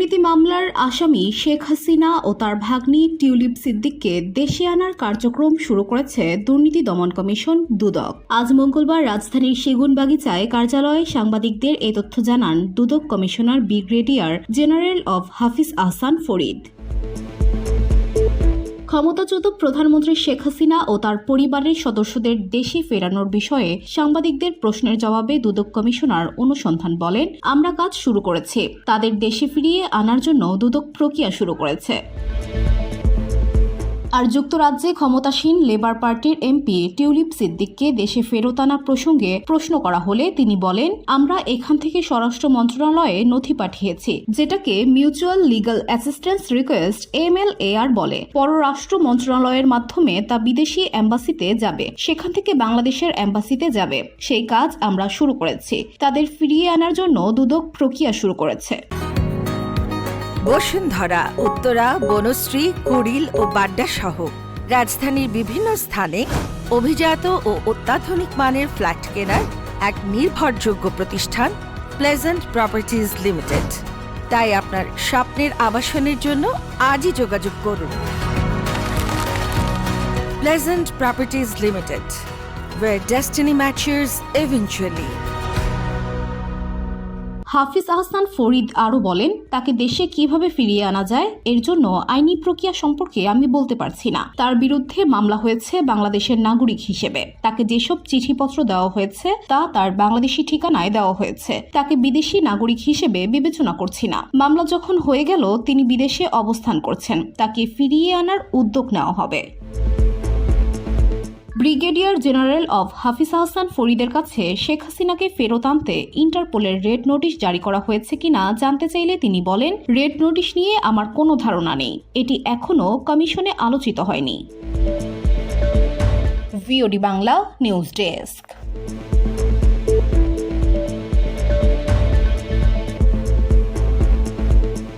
দুর্নীতি মামলার আসামি শেখ হাসিনা ও তার ভাগ্নি টিউলিপ সিদ্দিককে দেশে আনার কার্যক্রম শুরু করেছে দুর্নীতি দমন কমিশন দুদক। আজ মঙ্গলবার রাজধানীর সেগুনবাগিচায় কার্যালয়ে সাংবাদিকদের এই তথ্য জানান দুদক কমিশনার ব্রিগেডিয়ার জেনারেল অব হাফিজ আহসান ফরিদ। ক্ষমতাচ্যুত প্রধানমন্ত্রী শেখ হাসিনা ও তার পরিবারের সদস্যদের দেশে ফেরানোর বিষয়ে সাংবাদিকদের প্রশ্নের জবাবে দুদক কমিশনার অনুসন্ধান বলেন, আমরা কাজ শুরু করেছি। তাদের দেশে ফিরিয়ে আনার জন্য দুদক প্রক্রিয়া শুরু করেছে। আর যুক্তরাজ্যে ক্ষমতাসীন লেবার পার্টির এমপি টিউলিপ সিদ্দিককে দেশে ফেরত আনা প্রসঙ্গে প্রশ্ন করা হলে তিনি বলেন, আমরা এখান থেকে স্বরাষ্ট্র মন্ত্রণালয়ে নথি পাঠিয়েছি, যেটাকে mutual legal assistance request MLAR বলে। পররাষ্ট্র মন্ত্রণালয়ের মাধ্যমে তা বিদেশি এম্বাসিতে যাবে, সেখান থেকে বাংলাদেশের এম্বাসিতে যাবে। সেই কাজ আমরা শুরু করেছি। তাদের ফিরিয়ে আনার জন্য দুদক প্রক্রিয়া শুরু করেছে। বসুন্ধরা, উত্তরা, বনশ্রী, কুড়িল ও বাড্ডা সহ রাজধানীর বিভিন্ন স্থানে অভিজাত ও অত্যাধুনিক মানের ফ্ল্যাট কেনার এক নির্ভরযোগ্য প্রতিষ্ঠান প্লেজেন্ট প্রপার্টিজ লিমিটেড। তাই আপনার স্বপ্নের আবাসনের জন্য আজই যোগাযোগ করুন। Pleasant properties limited, where destiny matures eventually. হাফিজ আহসান ফরিদ আরও বলেন, তাকে দেশে কিভাবে ফিরিয়ে আনা যায় এর জন্য আইনি প্রক্রিয়া সম্পর্কে আমি বলতে পারছি না। তার বিরুদ্ধে মামলা হয়েছে বাংলাদেশের নাগরিক হিসেবে। তাকে যেসব চিঠিপত্র দেওয়া হয়েছে তা তার বাংলাদেশি ঠিকানায় দেওয়া হয়েছে। তাকে বিদেশি নাগরিক হিসেবে বিবেচনা করছি না। মামলা যখন হয়ে গেল, তিনি বিদেশে অবস্থান করছেন, তাকে ফিরিয়ে আনার উদ্যোগ নেওয়া হবে। ব্রিগেডিয়ার জেনারেল অব হাফিজ আহসান ফরিদের কাছে শেখ হাসিনাকে ফেরত আনতে ইন্টারপোলের রেড নোটিশ জারি করা হয়েছে কিনা জানতে চাইলে তিনি বলেন, রেড নোটিশ নিয়ে আমার কোনো ধারণা নেই। এটি এখনও কমিশনে আলোচিত হয়নি। VOD Bangla news desk.